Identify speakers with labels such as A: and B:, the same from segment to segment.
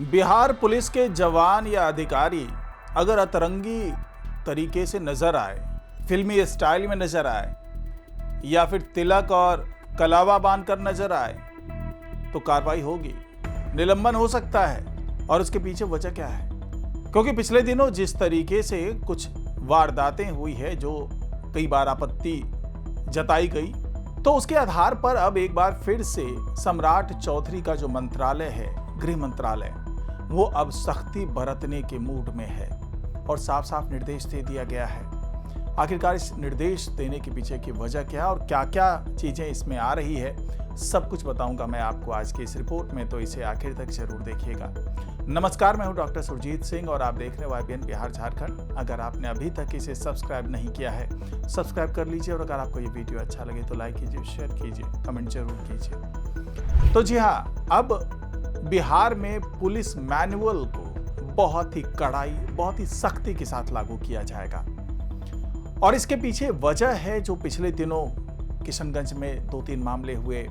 A: Bihar police के जवान या अधिकारी अगर अतरंगी तरीके से नजर आए, फिल्मी स्टाइल में नजर आए या फिर तिलक और कलावा बांधकर नजर आए तो कार्रवाई होगी, निलंबन हो सकता है। और उसके पीछे वजह क्या है? क्योंकि पिछले दिनों जिस तरीके से कुछ वारदातें हुई है, जो कई बार आपत्ति जताई गई, तो उसके आधार पर अब एक बार फिर से सम्राट चौधरी का जो मंत्रालय है, गृह मंत्रालय, वो अब सख्ती बरतने के मूड में है और साफ साफ निर्देश दे दिया गया है। आखिरकार इस निर्देश देने के पीछे की वजह क्या और क्या क्या चीजें इसमें आ रही है, सब कुछ बताऊंगा मैं आपको आज की इस रिपोर्ट में, तो इसे आखिर तक जरूर देखिएगा। नमस्कार, मैं हूं डॉक्टर सुरजीत सिंह और आप देख रहे हैं YBN बिहार झारखंड। अगर आपने अभी तक इसे सब्सक्राइब नहीं किया है, सब्सक्राइब कर लीजिए और अगर आपको ये वीडियो अच्छा लगे तो लाइक कीजिए, शेयर कीजिए, कमेंट जरूर कीजिए। तो जी हाँ, अब बिहार में पुलिस मैनुअल को बहुत ही कड़ाई, बहुत ही सख्ती के साथ लागू किया जाएगा और इसके पीछे वजह है जो पिछले दिनों किशनगंज में 2-3 मामले हुए,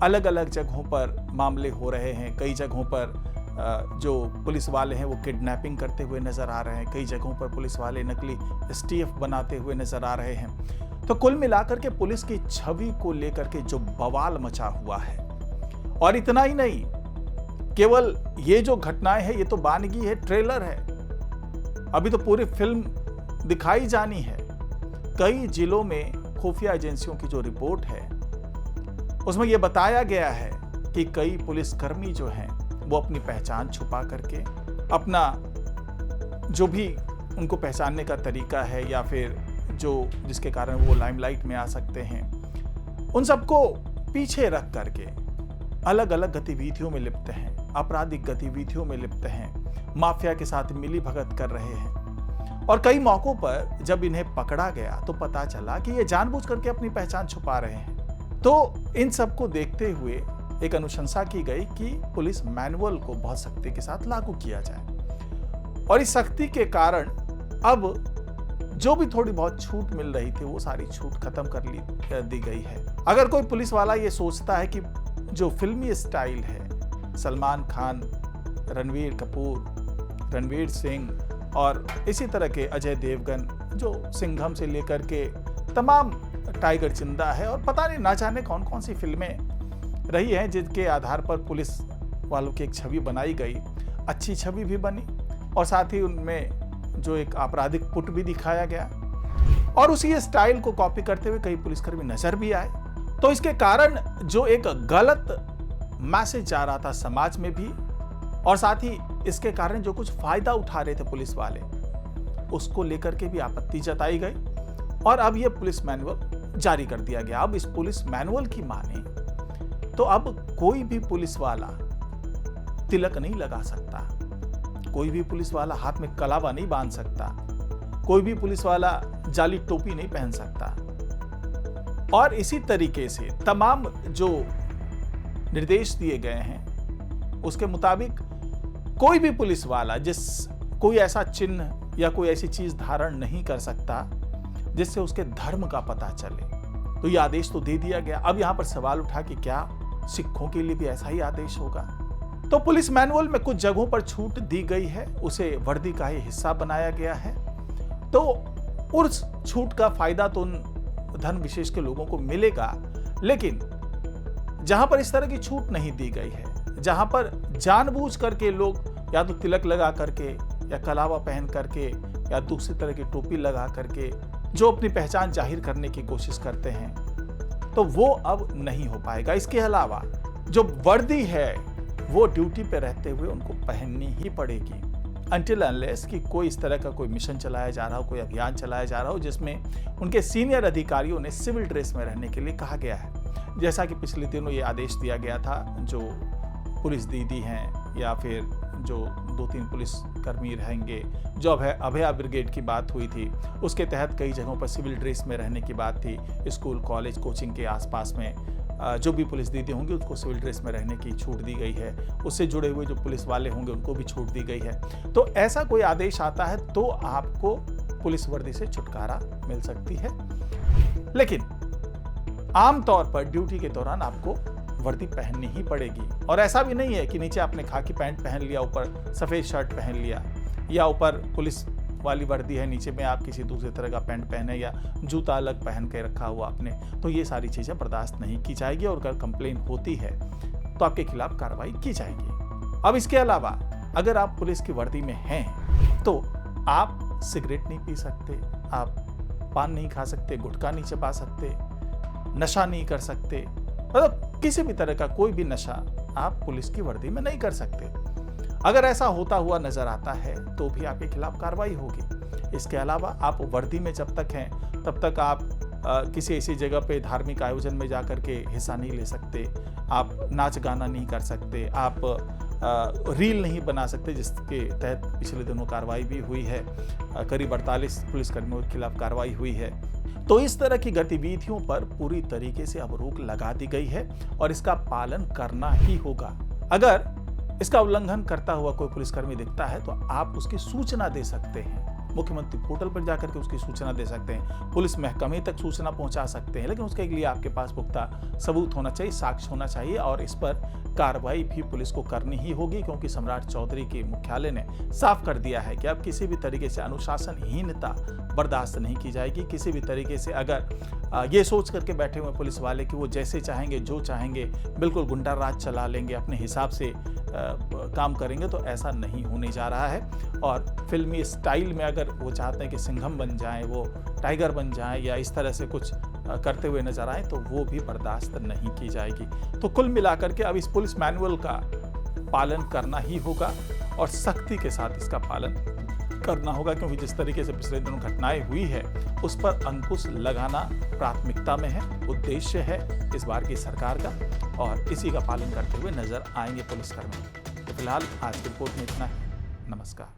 A: अलग अलग जगहों पर मामले हो रहे हैं। कई जगहों पर जो पुलिस वाले हैं वो किडनैपिंग करते हुए नजर आ रहे हैं, कई जगहों पर पुलिस वाले नकली STF बनाते हुए नजर आ रहे हैं। तो कुल मिलाकर के पुलिस की छवि को लेकर के जो बवाल मचा हुआ है, और इतना ही नहीं, केवल ये जो घटनाएं हैं ये तो बानगी है, ट्रेलर है, अभी तो पूरी फिल्म दिखाई जानी है। कई जिलों में खुफिया एजेंसियों की जो रिपोर्ट है उसमें यह बताया गया है कि कई पुलिसकर्मी जो हैं वो अपनी पहचान छुपा करके, अपना जो भी उनको पहचानने का तरीका है या फिर जो जिसके कारण वो लाइमलाइट में आ सकते हैं, उन सबको पीछे रख करके अलग अलग गतिविधियों में लिप्त हैं, आपराधिक गतिविधियों में लिप्त हैं, माफिया के साथ मिली भगत कर रहे हैं। और कई मौकों पर जब इन्हें पकड़ा गया तो पता चला कि ये जानबूझ करके अपनी पहचान छुपा रहे हैं। तो इन सबको देखते हुए एक अनुशंसा की गई कि पुलिस मैनुअल को बहुत सख्ती के साथ लागू किया जाए और इस सख्ती के कारण अब जो भी थोड़ी बहुत छूट मिल रही थी वो सारी छूट खत्म कर दी गई है। अगर कोई पुलिस वाला ये सोचता है कि जो फिल्मी स्टाइल है, सलमान खान, रणवीर कपूर, रणवीर सिंह और इसी तरह के अजय देवगन, जो सिंघम से लेकर के तमाम टाइगर जिंदा है और पता नहीं ना जाने कौन कौन सी फिल्में रही हैं जिनके आधार पर पुलिस वालों की एक छवि बनाई गई, अच्छी छवि भी बनी और साथ ही उनमें जो एक आपराधिक पुट भी दिखाया गया और उसी स्टाइल को कॉपी करते हुए कई पुलिसकर्मी नजर भी आए। तो इसके कारण जो एक गलत मैसेज जा रहा था समाज में भी, और साथ ही इसके कारण जो कुछ फायदा उठा रहे थे पुलिस वाले, उसको लेकर के भी आपत्ति जताई गई और अब यह पुलिस मैनुअल जारी कर दिया गया। अब इस पुलिस मैनुअल की माने तो अब कोई भी पुलिस वाला तिलक नहीं लगा सकता, कोई भी पुलिस वाला हाथ में कलावा नहीं बांध सकता, कोई भी पुलिस वाला जाली टोपी नहीं पहन सकता। और इसी तरीके से तमाम जो निर्देश दिए गए हैं उसके मुताबिक कोई भी पुलिस वाला कोई ऐसा चिन्ह या कोई ऐसी चीज धारण नहीं कर सकता जिससे उसके धर्म का पता चले। तो यह आदेश तो दे दिया गया। अब यहां पर सवाल उठा कि क्या सिखों के लिए भी ऐसा ही आदेश होगा? तो पुलिस मैनुअल में कुछ जगहों पर छूट दी गई है, उसे वर्दी का ही हिस्सा बनाया गया है। तो उस छूट का फायदा तो उन धर्म विशेष के लोगों को मिलेगा, लेकिन जहां पर इस तरह की छूट नहीं दी गई है, जहां पर जानबूझ करके लोग या तो तिलक लगा करके या कलावा पहन करके या दूसरी तरह की टोपी लगा करके जो अपनी पहचान जाहिर करने की कोशिश करते हैं, तो वो अब नहीं हो पाएगा। इसके अलावा जो वर्दी है वो ड्यूटी पे रहते हुए उनको पहननी ही पड़ेगी, अनटिल अनलेस कि कोई इस तरह का कोई मिशन चलाया जा रहा हो, कोई अभियान चलाया जा रहा हो जिसमें उनके सीनियर अधिकारियों ने सिविल ड्रेस में रहने के लिए कहा गया है। जैसा कि पिछले दिनों ये आदेश दिया गया था, जो पुलिस दीदी हैं या फिर जो 2-3 पुलिस कर्मी रहेंगे, जो अभया ब्रिगेड की बात हुई थी, उसके तहत कई जगहों पर सिविल ड्रेस में रहने की बात थी। स्कूल, कॉलेज, कोचिंग के आसपास में जो भी पुलिस दीदी होंगी उनको सिविल ड्रेस में रहने की छूट दी गई है। उससे जुड़े हुए जो पुलिस वाले होंगे उनको भी छूट दी गई है। तो ऐसा कोई आदेश आता है तो आपको पुलिस वर्दी से छुटकारा मिल सकती है, लेकिन आमतौर पर ड्यूटी के दौरान आपको वर्दी पहननी ही पड़ेगी। और ऐसा भी नहीं है कि नीचे आपने खाकी पैंट पहन लिया, ऊपर सफ़ेद शर्ट पहन लिया, या ऊपर पुलिस वाली वर्दी है, नीचे में आप किसी दूसरे तरह का पैंट पहने या जूता अलग पहन के रखा हुआ आपने, तो ये सारी चीज़ें बर्दाश्त नहीं की जाएगी। और अगर कंप्लेन होती है तो आपके खिलाफ कार्रवाई की जाएगी। अब इसके अलावा अगर आप पुलिस की वर्दी में हैं तो आप सिगरेट नहीं पी सकते, आप पान नहीं खा सकते, गुटखा नहीं चबा सकते, नशा नहीं कर सकते, मतलब किसी भी तरह का कोई भी नशा आप पुलिस की वर्दी में नहीं कर सकते। अगर ऐसा होता हुआ नजर आता है तो भी आपके खिलाफ कार्रवाई होगी। इसके अलावा आप वर्दी में जब तक हैं तब तक आप किसी ऐसी जगह पे धार्मिक आयोजन में जाकर के हिस्सा नहीं ले सकते, आप नाच गाना नहीं कर सकते, आप रील नहीं बना सकते, जिसके तहत पिछले दिनों कार्रवाई भी हुई है। करीब 48 पुलिसकर्मियों के खिलाफ कार्रवाई हुई है। तो इस तरह की गतिविधियों पर पूरी तरीके से अब रोक लगा दी गई है और इसका पालन करना ही होगा। अगर इसका उल्लंघन करता हुआ कोई पुलिसकर्मी दिखता है तो आप उसकी सूचना दे सकते हैं, मुख्यमंत्री पोर्टल पर जाकर के उसकी सूचना दे सकते हैं, पुलिस महकमे तक सूचना पहुंचा सकते हैं, लेकिन उसके लिए आपके पास पुख्ता सबूत होना चाहिए, साक्ष्य होना चाहिए और इस पर कार्रवाई भी पुलिस को करनी ही होगी। क्योंकि सम्राट चौधरी के मुख्यालय ने साफ कर दिया है कि अब किसी भी तरीके से अनुशासनहीनता बर्दाश्त नहीं की जाएगी। किसी भी तरीके से अगर ये सोच करके बैठे हुए पुलिस वाले कि वो जैसे चाहेंगे जो चाहेंगे बिल्कुल गुंडा राज चला लेंगे, अपने हिसाब से काम करेंगे, तो ऐसा नहीं होने जा रहा है। और फिल्मी स्टाइल में अगर वो चाहते हैं कि सिंघम बन जाएं, वो टाइगर बन जाएं या इस तरह से कुछ करते हुए नजर आए तो वो भी बर्दाश्त नहीं की जाएगी। तो कुल मिलाकर के अब इस पुलिस मैनुअल का पालन करना ही होगा और सख्ती के साथ इसका पालन करना होगा। क्योंकि जिस तरीके से पिछले दिनों घटनाएं हुई है उस पर अंकुश लगाना प्राथमिकता में है, उद्देश्य है इस बार की सरकार का, और इसी का पालन करते हुए नजर आएंगे पुलिसकर्मी। तो फिलहाल आज की रिपोर्ट में इतना है। नमस्कार।